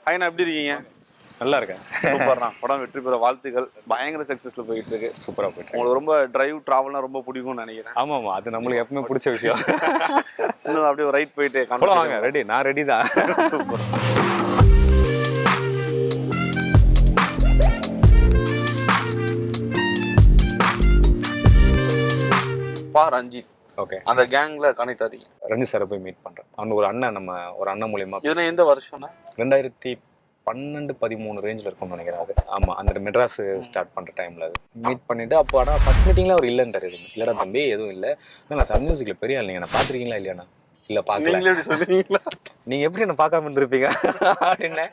ஐயா எப்படி இருக்கீங்க? நல்லா இருக்கேன். சூப்பர்ண்ணா. படம் வெற்றி பெற வாழ்த்துக்கள். பயங்கர சக்ஸஸ்ல போயிட்டு இருக்கு. சூப்பரா போயிட்டு உங்களுக்கு ரொம்ப டிரைவ் டிராவல்னா ரொம்ப பிடிக்கும்னு நினைக்கிறேன். ஆமாமா, அது நம்மளுக்கு எப்பவுமே பிடிச்ச விஷயம். இன்னும் அப்படியே ஒரு ரைட் போயிட்டு போலாம் வாங்க. ரெடி, நான் ரெடி தான். சூப்பர். ரஞ்சித் ஓகே, அந்த கேங்ல கனெக்ட் ஆறீங்க. ரஞ்சித் சாரை போய் மீட் பண்றேன். அவன் ஒரு அண்ணன், ஒரு அண்ணன் மூலியமா. இதுனா எந்த வருஷம்னா? 2012-13 ரேஞ்சில் இருக்கும்னு நினைக்கிறேன் அது. ஆமா, அந்த மெட்ராஸ் ஸ்டார்ட் பண்ற டைம்ல அது மீட் பண்ணிட்டு, அப்போ ஆனால் ஃபர்ஸ்ட் மீட்டிங்ல அவர் இல்லைன்றாரு. இல்லடா தம்பி எதுவும் இல்லை, நான் சன் மியூசிக்ல பெரிய ஆள், நீங்க நான் பாத்துருக்கீங்களா இல்லையாண்ணா? இல்ல பாக்கல. நீங்களே எப்படி சொல்லுவீங்களா? நீங்க எப்படி என்ன பார்க்காம இருந்திருப்பீங்க அப்படின்னு.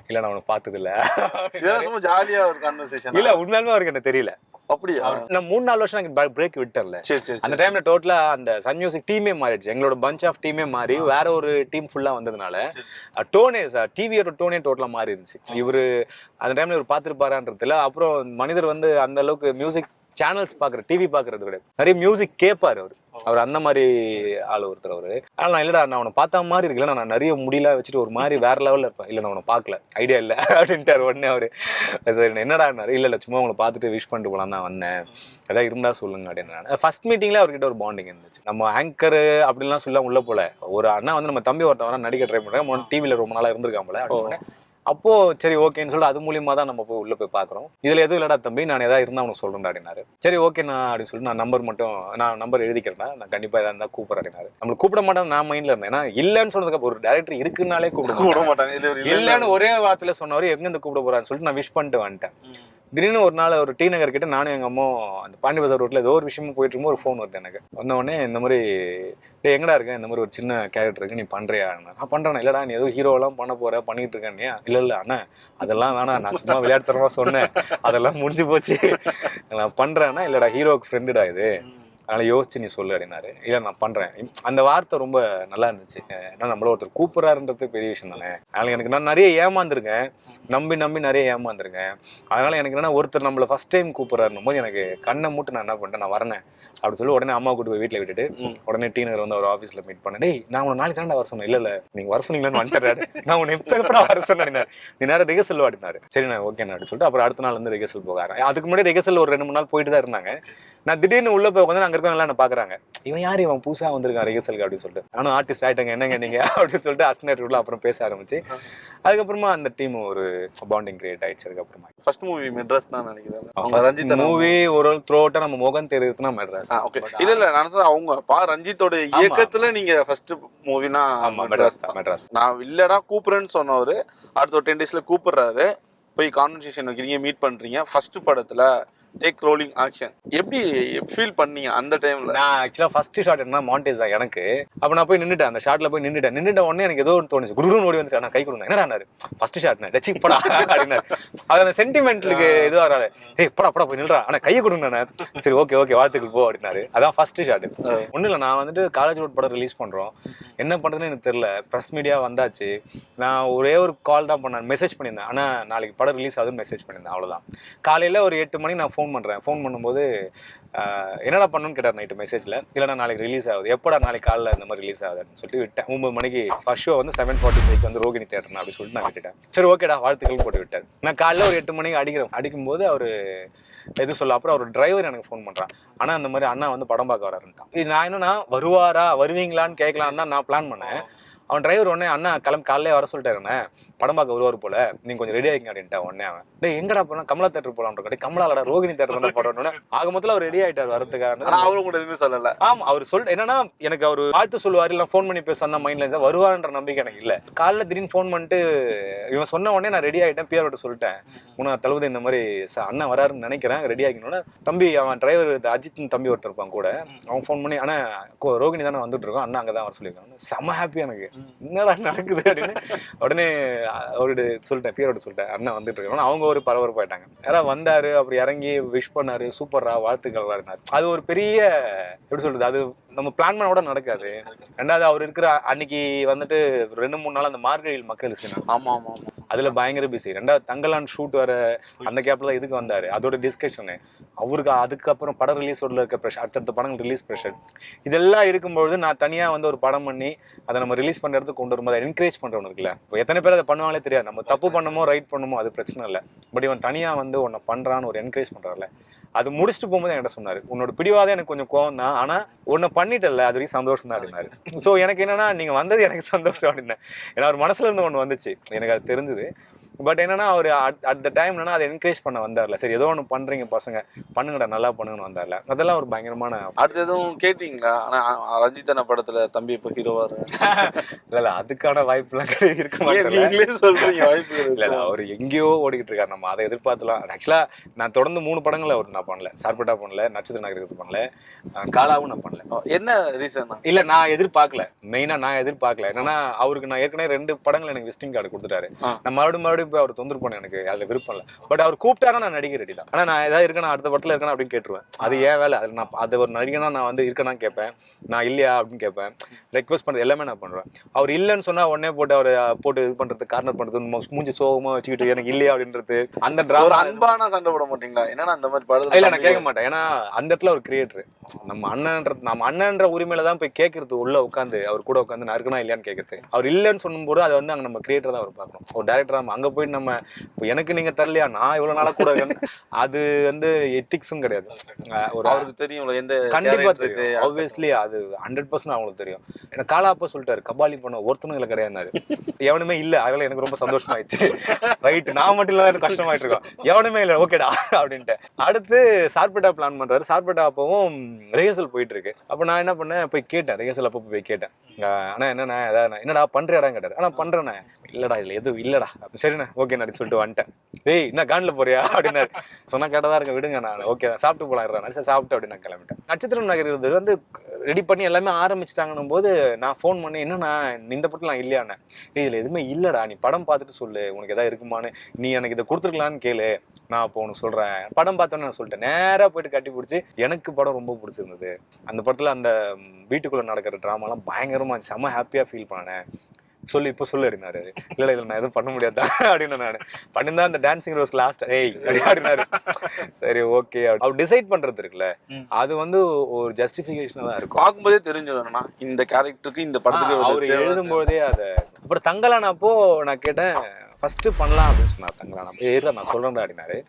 இல்ல நான் உனக்கு பார்த்தது இல்ல. இதெல்லாம் சும்மா ஜாலியா ஒரு கான்வர்சேஷன். இல்ல உண்மையாலுமே அவருக்கு என்ன தெரியல. அப்படியா? நான் 3-4 வருஷம் பிரேக் விட்டேன்ல. அந்த டைம்ல டோட்டலா அந்த சன் மியூசிக் டீமே மாறிடுச்சு. எங்களோட பஞ்ச் ஆஃப் டீமே மாறி வேற ஒரு டீம் ஃபுல்லா வந்ததுனால டோனே டிவியோட டோனே டோட்டலா மாறி இருந்துச்சு. இவரு அந்த டைம்ல இவர் பார்த்துருப்பாரான்றதுல, அப்புறம் மனிதர் வந்து அந்த அளவுக்கு மியூசிக் சேனல்ஸ் பாக்குற, டிவி பாக்குறது விட நிறைய மியூசிக் கேட்பாரு அவர் அந்த மாதிரி ஆள் ஒருத்தர் அவரு. ஆனா நான் இல்லடா, நான் அவனை பார்த்த மாதிரி இருக்குல்ல, நான் நிறைய முடியல வச்சுட்டு ஒரு மாதிரி வேற லெவல்ல இருப்பேன். இல்ல நான் அவனை பார்க்கல, ஐடியா இல்ல அப்படின்ட்டாரு உடனே அவரு. என்னடா இல்ல சும்மா உங்களை பார்த்துட்டு விஷ் பண்ணிட்டு போலாம் தான் வந்தேன், ஏதாவது இருந்தா சொல்லுங்க அப்படின்னு. ஃபர்ஸ்ட் மீட்டிங்ல அவர்கிட்ட ஒரு பாண்டிங் இருந்துச்சு. நம்ம ஆங்கர் அப்படின்லாம் சொல்ல உள்ள போல, ஒரு அண்ணா வந்து நம்ம தம்பி ஒருத்தவரை நடிக்க ட்ரை பண்றேன், டிவில ரொம்ப நாளா இருந்திருக்காமல அப்படின்னு. அப்போ சரி ஓகேன்னு சொல்லிட்டு அது மூலியமா தான் நம்ம போய் உள்ள போய் பாக்குறோம். இதுல எதுவும் இல்லடா தம்பி, நான் ஏதாவது இருந்தா உனக்கு சொல்றேன் அப்படின்னாரு. சரி ஓகேண்ணா அப்படின்னு சொல்லிட்டு நான் நம்பர் எழுதிக்கிறேன், நான் கண்டிப்பா ஏதாவது இருந்தா கூப்பிடுறேன் அப்படின்னாரு. நம்மளுக்கு கூப்பிட மாட்டேன் நான் மைண்ட்ல இருந்தேன். ஏன்னா இல்லன்னு சொன்னதுக்கு ஒரு டைரக்டர் இருக்குன்னாலே கூப்பிட மாட்டாங்க. இல்லன்னு ஒரே வார்த்தையில சொன்னவரு எங்க இருந்து கூப்பிட போறான்னு சொல்லிட்டு நான் விஷ் பண்ணிட்டு வந்துட்டேன். திடீர்னு ஒரு நாள் ஒரு டி நகர் கிட்ட நானும் எங்க அம்மா அந்த பாண்டி பஜார் ரோட்ல ஏதோ ஒரு விஷயமும் போயிட்டு இருக்கும், ஒரு ஃபோன் வருது எனக்கு. வந்த உடனே இந்த மாதிரி எங்கடா இருக்கேன், இந்த மாதிரி ஒரு சின்ன கேரக்டர் இருக்கு, நீ பண்றியா? நான் பண்றேன். இல்லடா நீ ஏதோ ஹீரோலாம் பண்ண போற, பண்ணிட்டு இருக்கேன். இல்ல அண்ணா அதெல்லாம் வேணாம், நான் சும்மா விளையாட்டுத்தனமா சொன்னேன், அதெல்லாம் முடிஞ்சு போச்சு, நான் பண்றேன்னா. இல்லடா ஹீரோக்கு ஃப்ரெண்டுடா இது, அதனால யோசிச்சு நீ சொல்லு அப்படின்னாரு. இல்ல நான் பண்றேன். அந்த வார்த்தை ரொம்ப நல்லா இருந்துச்சு. ஏன்னா நம்மள ஒருத்தர் கூப்பிடுறாருன்றது பெரிய விஷயம் தானே. அதனால எனக்கு நான் நிறைய ஏமாந்துருக்கேன், நம்பி நிறைய ஏமாந்துருக்கேன். அதனால எனக்கு என்னன்னா, ஒருத்தர் நம்மள ஃபர்ஸ்ட் டைம் கூப்பிடுறாருன்னும் போது எனக்கு கண்ணை மூட்டு நான் என்ன பண்ணிட்டேன், நான் வரேன் அப்படின்னு சொல்லி உடனே அம்மா கூட்டு போய் வீட்டுல விட்டுட்டு உடனே டி நகர் வந்து அவர் ஆஃபீஸ்ல மீட் பண்ணேன். டேய் நான் உன்னை நாளைக்கு தாண்டா வர சொன்னேன். இல்ல நீங்க வர சொன்னீங்கன்னு வந்துட்டாரு, நான் உன்னை எப்படா வர சொன்னேன், நீ நேரம் ரிகர்சல் வாடினாரு. சரி நான் ஓகே அப்படின்னு சொல்லிட்டு அப்புறம் அடுத்த நாள் வந்து ரிகர்சல் போகாரு. அதுக்கு முன்னாடி ரிகர்சல் ஒரு 2-3 நாள் போயிட்டு தான் இருந்தாங்க. நான் திடீர்னு உள்ள போய் உட்காந்து அங்க இருக்கவங்க என்ன பாக்குறாங்க, இவன் யாரு, இவன் புதுசா வந்திருக்கான் ரிகர்சலுக்கு அப்படின்னு சொல்லிட்டு. நானும் ஆர்டிஸ்ட் ஆயிட்டேங்க, என்னங்க நீங்க அப்படின்னு சொல்லிட்டு அஸ்னேட் அப்புறம் பேச ஆரம்பிச்சு அதுக்கப்புறமா அந்த டீம் ஒரு பாண்டிங் கிரியேட் ஆயிடுச்சு. அதுக்கப்புறமா ஃபர்ஸ்ட் மூவி மெட்ராஸ் தான் நினைக்கிறேன். ரஞ்சித் மூவி ஒரு த்ரூ அவுட்டா நம்ம முகம் தெரியுதுன்னா மெட்ராஸ். இல்ல நான் அவங்க ரஞ்சித்தோட இயக்கத்துல நீங்க ஃபர்ஸ்ட் மூவினா மெட்ராஸ். நான் இல்லடா கூப்பிடுறேன்னு சொன்னவரு அடுத்த 10 daysல கூப்பிடுறாரு, போய் கான்வர்சேஷன் வைக்கிறீங்க, மீட் பண்றீங்க. ஃபர்ஸ்ட் படத்துல டேக் ரோலிங் ஆக்ஷன் எப்படி ஃபீல் பண்ணீங்க அந்த டைம்ல? நான் ஆக்சுவலா ஃபர்ஸ்ட் ஷாட் என்ன மாண்டேஜ் தான் எனக்கு. அப்ப நான் போய் நின்னுட்டேன், அந்த ஷாட்ல போய் நின்னுட்ட உடனே எனக்கு ஏதோ ஒன்று தோணுச்சு. குருன்னு ஓடி வந்துட்டு நான் கை கொடுங்க, என்னடாரு ஃபர்ஸ்ட் ஷாட் டச்சி படா அப்படின்னாரு. அது அந்த சென்டிமெண்ட்லுக்கு எதுவும் வராது. ஏய் படா போய் நில்றா, ஆனா கையை கொடுங்க. சரி ஓகே வாழ்த்துக்கள் போ அப்படின்னாரு. அதான் ஃபர்ஸ்ட் ஷாட். ஒன்றும் இல்லை, நான் வந்துட்டு காலேஜ் ரோட் படம் ரிலீஸ் பண்றோம், என்ன பண்றதுன்னு எனக்கு தெரியல. ப்ரெஸ் மீடியா வந்தாச்சு, நான் ஒரே ஒரு கால் தான் பண்ணேன், மெசேஜ் பண்ணியிருந்தேன். ஆனா நாளைக்கு படம் ரிலீஸ் ஆகுதுன்னு மெசேஜ் பண்ணியிருந்தேன், அவ்வளவுதான். காலையில ஒரு 8 மணி நான் ஃபோன் பண்றேன். ஃபோன் பண்ணும்போது என்னடா பண்ணணும்னு கேட்டார் நைட்டு மெசேஜ்ல. இல்லைனா நாளைக்கு ரிலீஸ் ஆகுது, எப்படா நாளைக்கு காலைல இந்த மாதிரி ரிலீஸ் ஆகுதுன்னு சொல்லிட்டு விட்டேன். 9 மணிக்கு ஃபர்ஸ்ட் ஷோ வந்து 7:45 வந்து ரோகிணி தியேட்டர் அப்படின்னு சொல்லிட்டு நான் விட்டுட்டேன். சரி ஓகேடா வாழ்த்துக்கள் போட்டு விட்டார். நான் காலைல ஒரு 8 மணிக்கு அடிக்கும்போது அவரு எது சொல்ல, அப்புறம் அவர் டிரைவர் எனக்கு ஃபோன் பண்றான். ஆனா அந்த மாதிரி அண்ணா வந்து படம் பார்க்க வராருன்ட்டான். நான் என்னன்னா வருவீங்களான்னு கேட்கலான்னு தான் நான் பிளான் பண்ணேன். அவன் டிரைவர் உடனே அண்ணா காலையிலே வர சொல்லிட்டாருண்ணே, படம் பார்க்க வருவார் போல, நீங்க கொஞ்சம் ரெடி ஆகிங்க அப்படின்ட்டா. உடனே அவன் டே எங்கடா போனா, கமலா தேட்டர் போலாம்ன்ற, கமலாலடா ரோகிணி தேட்டர் தான் போடணும்னு ஆக மொத்தத்தில் அவர் ரெடி ஆயிட்டார் வரதுக்காக. அவரும் கூட எதுவுமே சொல்லல. ஆமா அவர் என்னன்னா எனக்கு அவர் வாழ்த்து சொல்லுவாரு, இல்லை ஃபோன் பண்ணி பேச அந்த மைண்ட்ல வருவாருன்ற நம்பிக்கை எனக்கு இல்லை. காலைல திடீர்னு ஃபோன் பண்ணிட்டு இவன் சொன்ன உடனே நான் ரெடி ஆகிட்டேன். பிஆரோட சொல்லிட்டேன், உனக்கு தளபதி இந்த மாதிரி அண்ணன் வராருன்னு நினைக்கிறேன், ரெடி ஆகிக்கணும்னா. தம்பி அவன் டிரைவர் அஜித் தம்பி ஒருத்தர் இருப்பான் கூட, அவன் ஃபோன் பண்ணி அண்ணா ரோகிணி தானே வந்துட்டு இருக்கோம், அண்ணா அங்கே தான் வர சொல்லியிருக்காங்க. செம்ம ஹாப்பி எனக்கு, என்னடா நடக்குது அப்படின்னு. உடனே அவரு சொல்லிட்டேன், பியரோட சொல்லிட்டேன், அண்ணன் வந்துட்டு இருக்கோம். அவங்க ஒரு பரபரப்பு ஆயிட்டாங்க. யாராவது வந்தாரு, அப்புறம் இறங்கி விஷ் பண்ணாரு, சூப்பரா வாழ்த்துக்கள் இருந்தாரு. அது ஒரு பெரிய எப்படி சொல்றது, அது நம்ம பிளான் பண்ண கூட நடக்காது. ரெண்டாவது அவர் இருக்கிற அன்னைக்கு வந்துட்டு 2-3 நாள் அந்த மார்கழியில் மக்கள் ஆமா ஆமா ஆமா அதுல பயங்கர பிஸி. ரெண்டாவது தங்கலான் ஷூட் வர அந்த கேப்ல இதுக்கு வந்தாரு, அதோட டிஸ்கஷனு அவருக்கு. அதுக்கப்புறம் படம் ரிலீஸோட இருக்க ப்ரெஷர், அடுத்தடுத்த படங்கள் ரிலீஸ் ப்ரெஷர், இதெல்லாம் இருக்கும்போது நான் தனியா வந்து ஒரு படம் பண்ணி அதை நம்ம ரிலீஸ் பண்ற இடத்துக்கு கொண்டு வரும்போது என்கரேஜ் பண்றவனு இருக்குல்ல. எத்தனை பேர் அதை பண்ணுவாங்களே தெரியாது. நம்ம தப்பு பண்ணமோ ரைட் பண்ணுமோ அது பிரச்சனை இல்லை, பட் இவன் தனியா வந்து உன்னை பண்றான்னு ஒரு என்கரேஜ் பண்றாருல. அது முடிச்சுட்டு போகும்போது என்கிட்ட சொன்னாரு, உன்னோட பிடிவாதம் எனக்கு கொஞ்சம் கோவம் தான், ஆனா உன்னை பண்ணிட்டல அது வரைக்கும் சந்தோஷம் தான் அப்படின்னாரு. ஸோ எனக்கு என்னன்னா நீங்க வந்தது எனக்கு சந்தோஷம் அப்படின்னேன். ஏன்னா ஒரு மனசுல இருந்து ஒன்று வந்துச்சு, எனக்கு அது தெரிஞ்சது. பட் என்னன்னா அவர் அட் த டைம் என்னன்னா அதை என்கரேஜ் பண்ண வந்தார்ல. சரி ஏதோ ஒன்று பண்றீங்க பசங்க, பண்ணுங்கடா நல்லா பண்ணுங்கன்னு வந்தார்ல. அதெல்லாம் ஒரு பயங்கரமான. அடுத்து எதுவும் கேட்டீங்களா? ஆனா ரஞ்சித் அண்ணா படத்துல தம்பி இப்ப ஹீரோவாரு இல்ல அதுக்கான வாய்ப்பு எல்லாம் கிடையாது, இருக்க மாட்டேன். நீங்களே சொல்றீங்க வாய்ப்பு இல்ல அவர் எங்கேயோ ஓடிக்கிட்டு இருக்காரு, நம்ம அதை எதிர்பார்த்துலாம். ஆக்சுவலா நான் தொடர்ந்து 3 படங்கள் அவர் நான் பண்ணல. சார்பட்டா பண்ணல, நட்சத்திர நகரத்துக்கு பண்ணல, காலாவும் நான் பண்ணல. என்ன ரீசன்? இல்ல நான் எதிர்பார்க்கல, மெயினா நான் எதிர்பார்க்கல. என்னன்னா அவருக்கு நான் ஏற்கனவே 2 படங்கள் எனக்கு விசிட்டிங் கார்டு கொடுத்துட்டாரு. நான் மறுபடியும் போய் அவர் தொந்தரவு பண்ண எனக்கு அதுல விருப்பம் இல்லை. பட் அவர் கூப்பிட்டாரா நான் நடிகை ரெடி தான். ஆனா நான் ஏதாவது இருக்கணும் அடுத்த படத்துல இருக்கணும் அப்படின்னு கேட்டுருவேன். அது ஏன் வேலை, அது நான் அது ஒரு நடிகனா நான் வந்து இருக்கனா கேட்பேன், நான் இல்லையா அப்படின்னு கேட்பேன். ரெக்வஸ்ட் பண்றது எல்லாமே நான் பண்றேன். அவர் இல்லைன்னு சொன்னா உடனே போட்டு அவரை போட்டு இது பண்றது, கார்னர் பண்றது, மூஞ்சி சோகமா வச்சுக்கிட்டு எனக்கு இல்லையா அப்படின்றது. அந்த டிராமா அன்பான சண்டை போட மாட்டீங்களா? ஏன்னா அந்த மாதிரி படத்துல இல்ல நான் கேட்க மாட்டேன். ஏன்னா அந்த இடத்துல ஒரு கிரியேட்டர், நம்ம அண்ணன்ற உரிமையில தான் போய் கேட்கறது. உள்ள உட்காந்து அவர் கூட உட்காந்து நான் இருக்கனா இல்லையான்னு கேட்கறது. அவர் இல்லைன்னு சொல்லும்போது அதை வந்து அங்க நம்ம கிரியேட்டர் தான் அவர் பார்க்கணும். ஒரு டைரக்டரா அங்க போய் நம்ம எனக்கு நீங்க தரலையா, நான் இவ்வளவு நாளா கூட அது வந்து எத்திக்ஸும் கிடையாது. ஒரு அவருக்கு தெரியும் எந்த கண்டிப்பா தெரியும், ஆப்வியஸ்லி அது 100% அவங்களுக்கு தெரியும். எனக்கு காலாப்ப சொல்லிட்டாரு, கபாலி பண்ண ஒருத்தனும் இதுல கிடையாது, எவனுமே இல்ல. அதனால எனக்கு ரொம்ப சந்தோஷமாயிடுச்சு. ரைட், நான் மட்டும் இல்ல எனக்கு கஷ்டமாயிட்டு இருக்கோம், எவனுமே இல்ல, ஓகேடா அப்படின்ட்டு. அடுத்து சார்பேட்டா பிளான் பண்றாரு. சார்பேட்டா அப்பவும் ரிஹர்சல் போயிட்டு இருக்கு. அப்ப நான் என்ன பண்ணேன், போய் கேட்டேன், ரிஹர்சல் அப்ப போய் கேட்டேன், ஆனா என்னடா பண்றியாடான்னு கேட்டாரு. ஆனா பண்றேண்ணே. இல்லடா இதுல எதுவும் இல்லடா. சரிண்ணே ஓகே அப்படின்னு சொல்லிட்டு வந்துட்டேன். ஏய் என்ன கான்ல போறியா அப்படின்னாரு. சொன்னா கேட்டதா இருக்க விடுங்க, நான் ஓகே சாப்பிட்டு போலாம் சாப்பிட்டு அப்படின்னு நான் கிளம்பிட்டேன். நட்சத்திரம் நகர் வந்து ரெடி பண்ணி எல்லாமே ஆரம்பிச்சிட்டாங்கன்னும் போது நான் ஃபோன் பண்ணி, என்னன்னா இந்த படத்துல நான் இல்லையானே. இதுல எதுவுமே இல்லடா, நீ படம் பார்த்துட்டு சொல்லு உனக்கு எதாவது இருக்குமான்னு, நீ எனக்கு இதை கொடுத்துருக்கலான்னு கேளு, நான் அப்போ உனக்கு சொல்றேன். படம் பார்த்தோன்னு நான் சொல்லிட்டேன். நேரா போயிட்டு கட்டி பிடிச்சி, எனக்கு படம் ரொம்ப பிடிச்சிருந்தது. அந்த படத்துல அந்த வீட்டுக்குள்ள நடக்கிற டிராமாலாம் பயங்கரமா இருந்துச்சு, செம்ம ஹாப்பியா ஃபீல் பண்ணேன். சொல்லு இப்ப சொல்லு அப்படின்னாரு. இல்ல இதுல நான் எதுவும் பண்ண முடியாதா அப்படின்னு நான் பண்ணிருந்தா அந்த டான்சிங் ரோஸ் லாஸ்ட் ஏய் அப்படின்னாரு. சரி ஓகே, அவர் டிசைட் பண்றது இருக்குல்ல, அது வந்து ஒரு ஜஸ்டிபிகேஷனா தான் இருக்கும். பார்க்கும்போதே தெரிஞ்சுக்கணும்னா இந்த கேரக்டருக்கு இந்த படத்துக்கு அவர் எழுதும் போதே அதை. அப்புறம் தங்கலானப்போ நான் கேட்டேன், ஃபர்ஸ்ட் பண்ணலாம் அப்படின்னு சொன்னார் தங்கலானா. ஏறா நான் சொல்றேன்டா அப்படின்னாரு.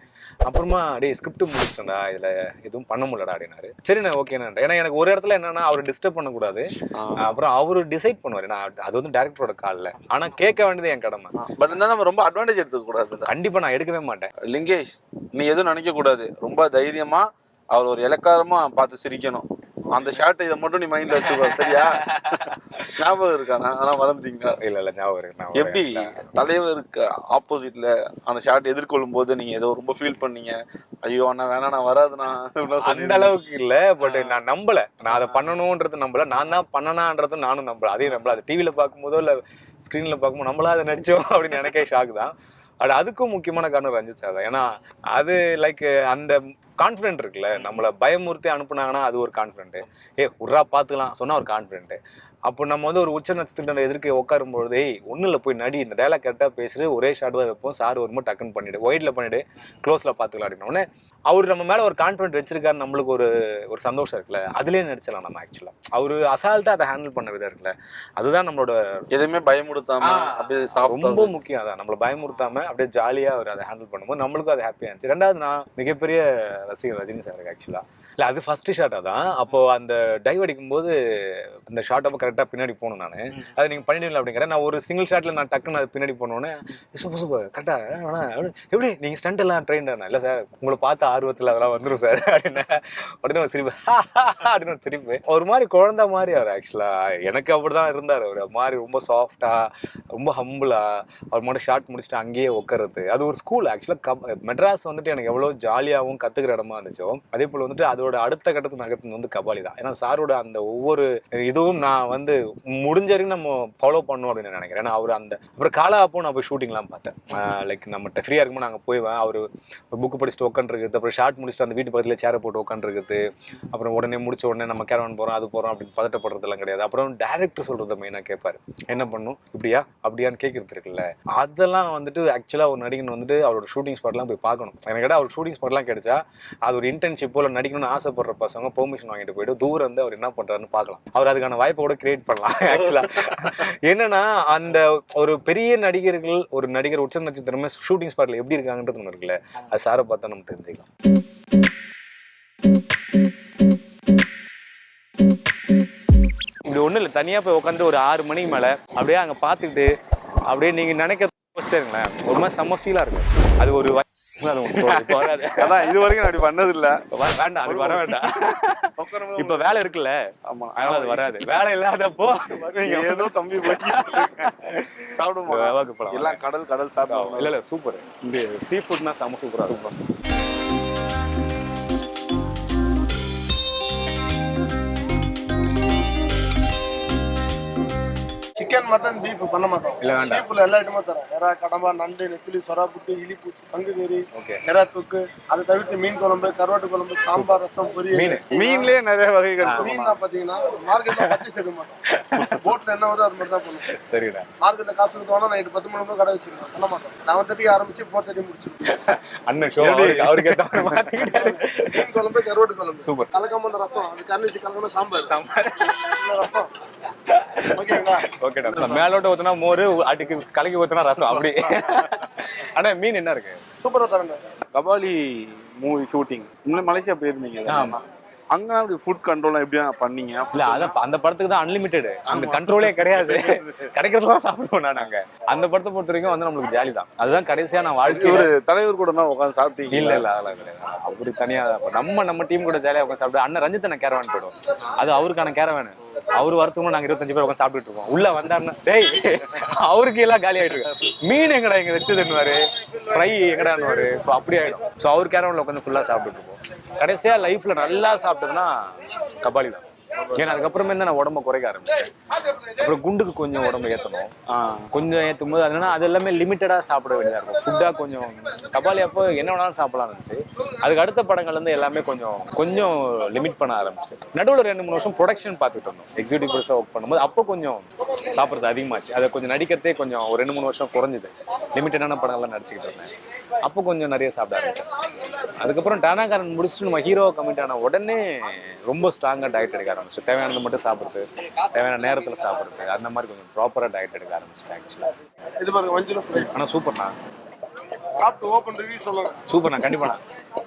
அப்புறமா அப்படியே ஸ்கிரிப்ட் முடிச்சிட்டேன்டா, இதுல எதுவும் பண்ண முடியலடா அப்படின்னாரு. சரிண்ணா ஓகேண்ணா. ஏன்னா எனக்கு ஒரு இடத்துல என்னன்னா அவரை டிஸ்டர்ப் பண்ணக்கூடாது. அப்புறம் அவரு டிசைட் பண்ணுவாரு, நான் அது வந்து டைரக்டரோட கால்ல, ஆனா கேட்க வேண்டியது என் கடமை. பட் இருந்தாலும் நம்ம ரொம்ப அட்வான்டேஜ் எடுத்துக்க கூடாது. கண்டிப்பா நான் எடுக்கவே மாட்டேன். லிங்கேஷ் நீ எதுவும் நினைக்க கூடாது, ரொம்ப தைரியமா அவர் ஒரு இலக்காரமா பார்த்து சிரிக்கணும். அந்த ஷாட் இதை மட்டும் நீ மைண்ட்ல வச்சுக்கோ, சரியா? ஞாபகம் இருக்கானா? ஆனா மறந்துட்டீங்களா? இல்ல ஞாபகம் இருக்கு. எப்படி தலைவருக்கு ஆப்போசிட்ல அந்த ஷாட் எதிர்கொள்ளும் போது நீங்க ஏதோ ரொம்ப ஃபீல் பண்ணீங்க, ஐயோ அண்ணா வேணா நான் வராதுண்ணா அந்த அளவுக்கு இல்ல. பட் நான் நம்பல, நான் அதை பண்ணணும்ன்றது நம்பல, நான் தான் பண்ணனான்றது நானும் நம்பல. அதையும் நம்பல. அது டிவில பார்க்கும்போதோ இல்ல ஸ்கிரீன்ல பார்க்கும்போது நம்மளா அதை நடிச்சோம் அப்படின்னு எனக்கே ஷாக் தான். அது அதுக்கும் முக்கியமான காரணம் ரஞ்சித் சார் தான். ஏன்னா அது லைக் அந்த கான்ஃபிடென்ட் இருக்குல்ல, நம்மளை பயமுறுத்தி அனுப்புனாங்கன்னா அது ஒரு கான்ஃபிடென்ட். உர்ரா பாத்துக்கலாம் சொன்னா ஒரு கான்ஃபிடென்ட். அப்போ நம்ம வந்து ஒரு உச்ச நட்சத்திர எதிர்க்க உட்காரும்பொழுது, ஒன்னும் இல்லை போய் நடி, இந்த டைலாக் கரெக்டாக பேசுறது, ஒரே ஷாட் தான் வைப்போம், சார் வரும்போது டக்குன்னு பண்ணிடு, ஒயிட்ல பண்ணிடு, க்ளோஸ்ல பாத்துக்கலாம் அப்படின்னோடனே அவர் நம்ம மேல ஒரு கான்ஃபிடென்ட் வச்சிருக்காரு, நம்மளுக்கு ஒரு சந்தோஷம் இருக்குல்ல, அதுலயே நடிச்சலாம் நம்ம. ஆக்சுவலா அவரு அசால்ட்டா அதை ஹேண்டில் பண்ண விதம் இருக்குல்ல, அதுதான் நம்மளோட எதுவுமே பயமுறுத்தாம அப்படியே ரொம்ப முக்கியம். அதான் நம்மளை பயமுறுத்தாம அப்படியே ஜாலியா அவர் அதை ஹேண்டில் பண்ணும்போது நம்மளுக்கும் அது ஹாப்பியா இருந்துச்சு. ரெண்டாவது நான் மிகப்பெரிய ரசிகர் ரஜினி சாருக்கு ஆக்சுவலா. இல்ல அது ஃபர்ஸ்ட் ஷாட்டா தான். அப்போ அந்த டைவ் அடிக்கும் போது அந்த ஷாட் அப்போ கரெக்டா பின்னாடி போகணும். நான் அதை நீங்க பண்ணிடுவீங்களா அப்படிங்கிறேன். நான் ஒரு சிங்கிள் ஷாட்ல நான் டக்குன்னு அது பின்னாடி போனோன்னே சூப்பர் சூப்பர் கரெக்டா எப்படி நீங்க ஸ்டண்ட் எல்லாம் ட்ரெயின் இல்ல சார், உங்களை பார்த்த ஆர்வத்தில் அதெல்லாம் வந்துடும் சார் அப்படின்னு உடனே ஒரு சிரிப்பு அப்படின்னு ஒரு சிரிப்பு. ஒரு மாதிரி குழந்தை மாதிரி அவர் ஆக்சுவலா எனக்கு அப்படிதான் இருந்தார். அவர் மாதிரி ரொம்ப சாஃப்டா, ரொம்ப ஹம்பிளா, அவர் மட்டும் ஷார்ட் முடிச்சுட்டு அங்கேயே உட்காருறது. அது ஒரு ஸ்கூல் ஆக்சுவலா. மெட்ராஸ் வந்துட்டு எனக்கு எவ்வளவு ஜாலியாகவும் கத்துக்கிற இடமா இருந்துச்சோ, அதே போல வந்துட்டு அதோட அவரோட அடுத்த கட்டத்துக்கு நகர்த்து வந்து கபாலி தான். ஏன்னா சாரோட அந்த ஒவ்வொரு இதுவும் நான் வந்து முடிஞ்ச வரைக்கும் நம்ம ஃபாலோ பண்ணணும் அப்படின்னு நினைக்கிறேன். ஏன்னா அவர் அந்த அப்புறம் காலாப்போ நான் போய் ஷூட்டிங்லாம் பார்த்தேன். லைக் நம்மகிட்ட ஃப்ரீயா இருக்கும்போது நாங்கள் போய்வேன். அவர் புக்கு படிச்சுட்டு உட்காந்துருக்குது, அப்புறம் ஷார்ட் முடிச்சுட்டு அந்த வீட்டு பக்கத்துல சேரை போட்டு உட்காந்துருக்குது, அப்புறம் உடனே முடிச்ச உடனே நம்ம கேரவன் போறோம் அது போறோம் அப்படின்னு பதட்டப்படுறதுலாம் கிடையாது. அப்புறம் டேரக்டர் சொல்றத மெயினா கேட்பாரு, என்ன பண்ணும் இப்படியா அப்படியான்னு கேட்கறது இருக்குல்ல, அதெல்லாம் வந்துட்டு ஆக்சுவலா ஒரு நடிகன் வந்துட்டு அவரோட ஷூட்டிங் ஸ்பாட்லாம் போய் பார்க்கணும். எனக்கு கேட்டால் அவர் ஷூட்டிங் ஸ்பாட்லாம் கிடைச்சா அது ஒரு இன்டர்ன்ஷிப் போல நடிக்கணும்னு ஆசைப்படுற பசங்க பெர்மிஷன் வாங்கிட்டு போயிட்டு தூரம் வந்து அவர் என்ன பண்றாருன்னு பார்க்கலாம். அவர் அதுக்கான வாய்ப்பை கூட கிரியேட் பண்ணலாம். ஆக்சுவலா என்னன்னா அந்த ஒரு பெரிய நடிகர்கள் ஒரு நடிகர் உச்ச நட்சத்திரமே ஷூட்டிங் ஸ்பாட்ல எப்படி இருக்காங்கன்றது ஒன்று இருக்குல்ல, அது சாரை பார்த்தா நம்ம தெரிஞ்சுக்கலாம். இப்படி ஒன்றும் இல்லை, தனியாக போய் உட்காந்து ஒரு 6 மணிக்கு மேலே அப்படியே அங்கே பார்த்துக்கிட்டு அப்படியே நீங்கள் நினைக்க வச்சுட்டேங்களேன், ஒரு மாதிரி செம்ம ஃபீலாக இருக்கும். அது ஒரு வராது. அதான் இது வரைக்கும் அப்படி பண்ணது இல்லை. வேண்டாம், அது வர வேண்டாம். இப்ப வேலை இருக்குல்ல, ஆமா, அதனால அது வராது. வேலை இல்லாதப்போ ஏதோ தம்பி சாப்பிடுவோம் எல்லாம் கடல் சாப்பிடுவோம். இல்ல சூப்பர், இந்த சீ ஃபுட்னா செம்ம சூப்பரா இருக்கும். சிக்கன் மட்டன் பீஃப் பண்ண மாட்டோம். இல்ல வேண்டாம், சீஃபுல எல்லா ஐட்டமும் தரோம். எறா, கடம்பா, நண்டு, நெத்திலி, சொரா புட்டு, இலிப்பூச்சி, சங்குதேரி, எறா தொக்கு, அதை தவிர்த்து மீன் குழம்பு, கருவாட்டு குழம்பு, சாம்பார், ரசம், பொரியல். மீன்லயே நிறைய வகைகள். மீன் தான் பாத்தீங்கன்னா மார்க்கெட்ல பச்சை செடு மாட்டோம். போட்ல என்ன வருதோ அது மட்டும் தான் பண்ணுவோம். சரிடா. மார்க்கெட்ல காசு கொடுத்தோம்னா நைட்டு 10 மணி கடை வச்சிருக்கோம், பண்ண மாட்டோம். 11:30 ஆரம்பிச்சு 4:30 முடிச்சிருக்கோம். அண்ணன் ஷோ அவருக்கு ஏத்த மாதிரி மாத்திக்கிட்டாரு. மீன் குழம்பு, கருவாட்டு குழம்பு, சூப்பர். கலக்காம அந்த ரசம், அது கறி வச்சு கலக்காம சாம்பார் ரசம். ஓகேங்களா? ஓகேடா. மேலோட்ட ஊத்துனா மோர், அடிக்கு கலக்கி ஊத்துனா ரசம், அப்படி. ஆனா மீன் என்ன இருக்கு சூப்பரா தரங்க. கபாலி மூவி ஷூட்டிங் இன்னும் மலேசியா போயிருந்தீங்க, அங்க அப்படி ஃபுட் கண்ட்ரோல் எப்படி பண்ணீங்க? இல்ல அதான் அந்த படத்துக்கு தான் அன்லிமிட்டெட், அந்த கண்ட்ரோலே கிடையாது, கிடைக்கிறதுலாம் சாப்பிடுவோம். நாங்க அந்த படத்தை பொறுத்த வரைக்கும் வந்து நம்மளுக்கு ஜாலி தான். அதுதான் கடைசியா நான் வாழ்க்கை ஒரு தலைவர் கூட தான் உட்காந்து சாப்பிட்டீங்க? இல்ல இல்ல அதெல்லாம் கிடையாது. அப்படி தனியா நம்ம டீம் கூட ஜாலியா உட்காந்து சாப்பிட்டு அண்ணன் ரஞ்சித் நான் கேரவான் போயிடும், அது அவருக்கான கேரவானு. அவரு வரத்துக்கு நாங்க 25 பேர் உட்காந்து சாப்பிட்டுட்டு இருக்கோம். உள்ள வந்தாருன்னா டேய் அவருக்கு எல்லாம் காலி ஆயிட்டு இருக்கு, மீன் எங்கடா இங்க வச்சதுன்னு, ஃப்ரை எங்கடான்னு, அப்படி ஆயிடும். ஸோ அவர் கேரவான்ல உட்காந்து ஃபுல்லா சாப்பிட்டுட்டு இருக்கோம். கடைசியா லைஃப்ல நல்லா சாப்பிட்டதுன்னா கபாலி தான். ஏன்னா அதுக்கப்புறமே தான் நான் உடம்ப குறைக்க ஆரம்பிச்சேன். அப்புறம் குண்டுக்கு கொஞ்சம் உடம்பு ஏற்றணும், கொஞ்சம் ஏற்றும் போது அதனால அது எல்லாமே லிமிட்டடா சாப்பிட வேண்டியதா இருக்கும். ஃபுட்டா கொஞ்சம் கபாலி அப்போ என்ன வேணாலும் சாப்பிடலாம் இருந்துச்சு. அதுக்கு அடுத்த படங்கள்ல இருந்து எல்லாமே கொஞ்சம் லிமிட் பண்ண ஆரம்பிச்சிட்டு, நடுவில் 2-3 வருஷம் ப்ரொடக்ஷன் பார்த்துட்டு இருந்தோம். எக்ஸிக்யூட்டிவ் ப்ரொடியூசரா ஒர்க் பண்ணும்போது அப்போ கொஞ்சம் சாப்பிட்றது அதிகமாச்சு. அதை கொஞ்சம் நடிக்கிறதே கொஞ்சம் ஒரு 2-3 வருஷம் குறைஞ்சிது. லிமிட்டடான படங்கள்லாம் நடிச்சுக்கிட்டு இருந்தேன். அப்போ கொஞ்சம் நிறைய சாப்பிட ஆரம்பிச்சேன். அதுக்கப்புறம் டானாகாரன் முடிச்சுட்டு நம்ம ஹீரோவை கமிட் ஆன உடனே ரொம்ப ஸ்ட்ராங்கா டயட் எடுக்க ஆரம்பிச்சு. தேவையானது மட்டும் சாப்பிடுறது, தேவையான நேரத்துல சாப்பிடுறது, அந்த மாதிரி கொஞ்சம் ப்ராப்பரா டயட் எடுக்க ஆரம்பிச்சிட்டேன் ஆக்சுவலா. இது பாருங்க வஞ்சிரம் ஃப்ரை. ஆனா சூப்பர்ண்ணா, சாப்பிட்டு ஓபன் ரிவ்யூ சொல்லுங்க. சூப்பர்ண்ணா, கண்டிப்பா.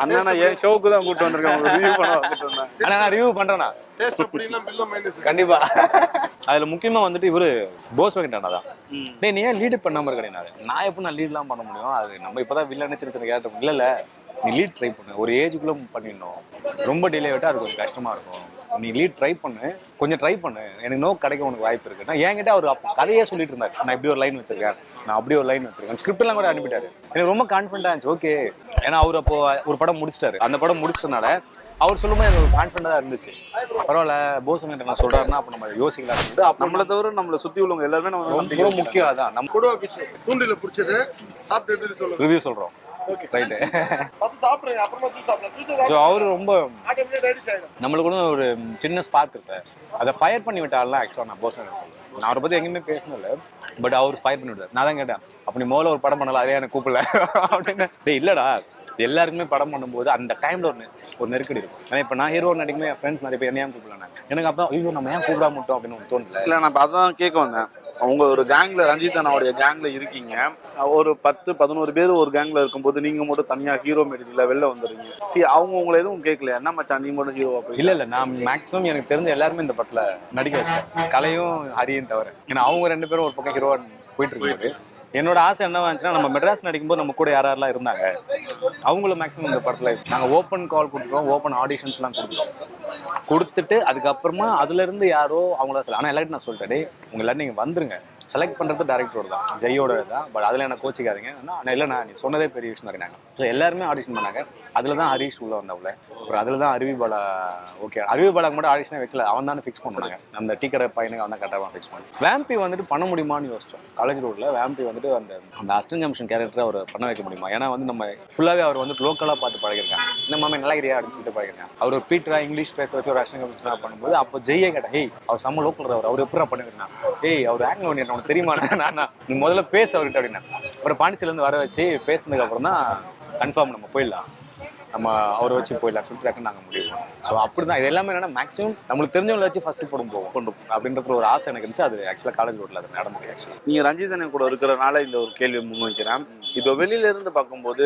அண்ணா நான் ஏன் ஷோக்கு தான் கூப்பிட்டு வந்திருக்கேன், ரிவ்யூ பண்ண வந்துட்டு இருந்தேன். ஆனா நான் ரிவ்யூ பண்றேன்னா டேஸ்ட் அப்படினா பில்ல மைனஸ் கண்டிப்பா. அதுல முக்கியமா வந்துட்டு இவரு போஸ் வாங்கிட்டானா தான். டேய் நீ ஏன் லீட் பண்ணாம இருக்கேனாரு. நான் எப்ப நான் லீட்லாம் பண்ண முடியும், அது நம்ம இப்பதான் வில்லன்னு சின்ன கேரக்டர். இல்ல நீ லீட் ட்ரை பண்ணு, ஒரு ஏஜுக்குள்ள பண்ணிடணும், ரொம்ப டிலே ஆகிட்டா அது கொஞ்சம் கஷ்டமா இருக்கும். நீ லீட் ட்ரை பண்ணு, கொஞ்சம் ட்ரை பண்ணு, எனக்கு கிடைக்க உனக்கு வாய்ப்பு இருக்கு. நான் என்கிட்ட அவர் கதையே சொல்லிட்டு இருந்தாரு, நான் இப்படி ஒரு லைன் வச்சிருக்கேன், நான் அப்படி ஒரு லைன் வச்சிருக்கேன், ஸ்கிரிப்ட் எல்லாம் கூட அனுப்பிட்டாரு. எனக்கு ரொம்ப கான்ஃபிடண்டா இருந்துச்சு. ஓகே, ஏன்னா அவர் அப்போ ஒரு படம் முடிச்சிட்டாரு. அந்த படம் முடிச்சதுனால அவர் சொல்லும்போது எனக்கு ஒரு கான்ஃபிடண்டா இருந்துச்சு. பரவாயில்ல போஸ் நான் சொல்றாருன்னா அப்ப நம்ம யோசிக்கலாம். நம்மளை தவிர நம்மளை சுத்தி உள்ளவங்க எல்லாருமே நம்ம ரொம்ப முக்கியம். அதான் நம்ம கூட தூண்டில பிடிச்சது சாப்பிட்டு சொல்லுங்க, ரிவ்யூ சொல்றோம். ரைட், சாப்பிடுங்க அப்புறமா ஜூஸ் சாப்பிடலாம். அவரு ரொம்ப நம்மளுக்கு கூட ஒரு சின்ன ஸ்பார்க் இருக்கு, அதை ஃபயர் பண்ணி விட்டாலாம். ஆக்சுவலா நான் போஸ் சொல்லுவேன், நான் அவரை பத்தி எங்கேயுமே பேசணும் இல்லை, பட் அவர் ஃபயர் பண்ணி விட்டார். நான் தான் கேட்டேன், அப்படி முதல்ல ஒரு படம் பண்ணலாம், அதே எனக்கு கூப்பிடல அப்படின்னு. இல்லடா எல்லாருக்குமே படம் பண்ணும்போது அந்த டைம்ல ஒரு நெருக்கடி இருக்கும். ஏன்னா இப்ப நான் ஹீரோ நடிக்குமே என் ஃப்ரெண்ட்ஸ் நிறைய பேர் என்ன ஏன் கூப்பிடலாம், எனக்கு அப்போ ஐயோ நம்ம ஏன் கூப்பிட மாட்டோம் அப்படின்னு தோணல. இல்லை நான் அதான் கேட்க வந்தேன். அவங்க ஒரு கேங்ல, ரஞ்சித் அண்ணாவுடைய கேங்ல இருக்கீங்க, ஒரு 10-11 பேர் ஒரு கேங்ல இருக்கும்போது நீங்க மட்டும் தனியா ஹீரோ மெட்டீரியல்ல வெளில வந்துடுறீங்க. சரி, அவங்க உங்களை எதுவும் கேட்கல, என்ன மச்சான் நீ மட்டும் ஹீரோவா போய்? இல்ல நான் மேக்ஸிமம் எனக்கு தெரிஞ்ச எல்லாருமே இந்த படத்துல நடிக்க வச்சிட்டேன், கலையும் ஹரியும் தவிர. ஏன்னா அவங்க 2 பேரும் ஒரு பக்கம் ஹீரோவா போயிட்டு இருக்காரு. என்னோட ஆசை என்னவா இருந்துச்சுன்னா, நம்ம மெட்ராஸ் நடிக்கும்போது நம்ம கூட யாரெல்லாம் இருந்தாங்க அவங்களும் மேக்ஸிமம் இந்த படத்துல நாங்கள் ஓப்பன் கால் கொடுத்துருவோம், ஓப்பன் ஆடிஷன்ஸ்லாம் கொடுத்துட்டு அதுக்கப்புறமா அதுல இருந்து யாரோ அவங்கள சொல்ல. ஆனால் எல்லாரும் நான் சொல்லிட்டேன், உங்க எல்லாரும் நீங்க வந்துருங்க, செலக்ட் பண்ணுறது டேரக்டரோட தான், ஜெயோட தான். பட் அதில் எனக்கு கோச்சிக்காதீங்க, இல்லைண்ணா நீ சொன்னதே பெரிய விஷயம் தான். ஸோ எல்லாருமே ஆடிஷன் பண்ணாங்க. அதில் தான் ஹரீஷ் உள்ள வந்தவங்கள, அப்புறம் அதில் தான் அருவி பாலா. ஓகே, அருவி பாலாக்கு மட்டும் ஆடிஷனே வைக்கல, அவன் தானே ஃபிக்ஸ் பண்ணாங்க. அந்த டீக்கரை பையனுக்கு அவன் தான் கரெக்டாக ஃபிக்ஸ் பண்ணி. வேம்பி வந்துட்டு பண்ண முடியுமான்னு யோசிச்சோம். காலேஜ் ரோடில் வேம்பி வந்துட்டு அந்த அஸ்டன் ஜம்ஷன் கேரக்டரை அவர் பண்ண வைக்க முடியுமா? ஏன்னா வந்து நம்ம ஃபுல்லாகவே அவர் வந்து லோக்கலாக பார்த்து பழகிருக்காங்க. இந்த மாதிரி நிலகிரியா அப்படின்னு சொல்லிட்டு பழகிருக்காங்க. அவர் ஒரு பீட்டரா இங்கிலீஷ் பேச வச்சு ஒரு அஸ்டன் ஜம்ஷன் பண்ணும்போது அப்போ ஜெய்யே கேட்டேன், ஹேய் அவர் செம்ம லோக்கல் அவர் எப்படா பண்ணிருக்கான், ஏய் அவர் ஆக்டிங் பண்ணி உனக்கு தெரியுமா? நான் நீ முதல்ல பேச அவர்கிட்ட அப்படின்னா. அப்புறம் பாண்டிச்சேரிலேருந்து வர வச்சு பேசினதுக்கு அப்புறம் தான் கன்ஃபார்ம் நம்ம போயிடலாம், நம்ம அவரை வச்சு போயிடலாம் சொல்லிட்டு நாங்கள் முடிவு பண்ணோம். ஸோ அப்படி தான் இது எல்லாமே என்னன்னா மேக்ஸிமம் நம்மளுக்கு தெரிஞ்சவங்களை வச்சு ஃபர்ஸ்ட் போடும் கொண்டு அப்படின்ற ஒரு ஆசை எனக்கு இருந்துச்சு. அது ஆக்சுவலாக காலேஜ் ரோட்டில் அது நடந்துச்சு. ஆக்சுவலாக நீங்கள் ரஞ்சித் அண்ணன் கூட இருக்கிறனால இந்த ஒரு கேள்வி முன்வைக்கிறேன். இப்போ வெளியில இருந்து பார்க்கும்போது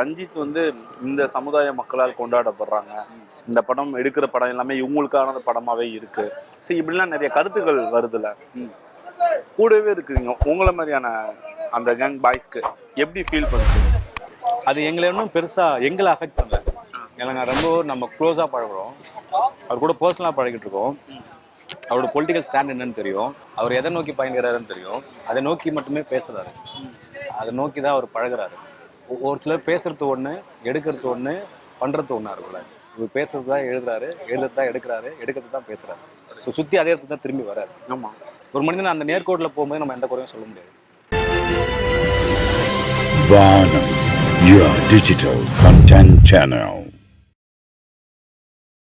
ரஞ்சித் வந்து இந்த சமுதாய மக்களால் கொண்டாடப்படுறாங்க, இந்த படம் எடுக்கிற படம் எல்லாமே இவங்களுக்கான படமாவே இருக்கு, சரி இப்படிலாம் நிறைய கருத்துக்கள் வருதுல்ல, கூடவே இருக்குதுங்க. உங்களை மாதிரியான அந்த கேங் பாய்ஸ்க்கு எப்படி ஃபீல் பண்ணுறீங்க? அது எங்களை இன்னும் பெருசாக எங்களை அஃபெக்ட் பண்ணல. இல்லைங்க, ரொம்ப நம்ம க்ளோஸாக பழகுறோம், அவர் கூட பர்சனலாக பழகிட்டு இருக்கோம். அவரோட பொலிட்டிக்கல் ஸ்டாண்ட் என்னன்னு தெரியும், அவர் எதை நோக்கி பயணிக்கிறாருன்னு தெரியும், அதை நோக்கி மட்டுமே பேசுறாரு, அதை நோக்கி தான் அவர் பழகுறாரு. ஒரு சிலர் பேசுறது ஒன்று, எடுக்கிறது ஒன்று, பண்ணுறது ஒன்றா இருக்குல்ல. இவர் பேசுறது தான் எழுதுறாரு, எழுதுறது தான் எடுக்கிறாரு, எடுக்கிறது தான் பேசுறாரு. ஸோ சுற்றி அதே இடத்துல தான் திரும்பி வராரு. ஆமாம், ஒரு மனிதன் அந்த நேர்கோட்டில் போகும்போது நம்ம எந்த குறையும் சொல்ல முடியாது. Vanam, your digital content channel.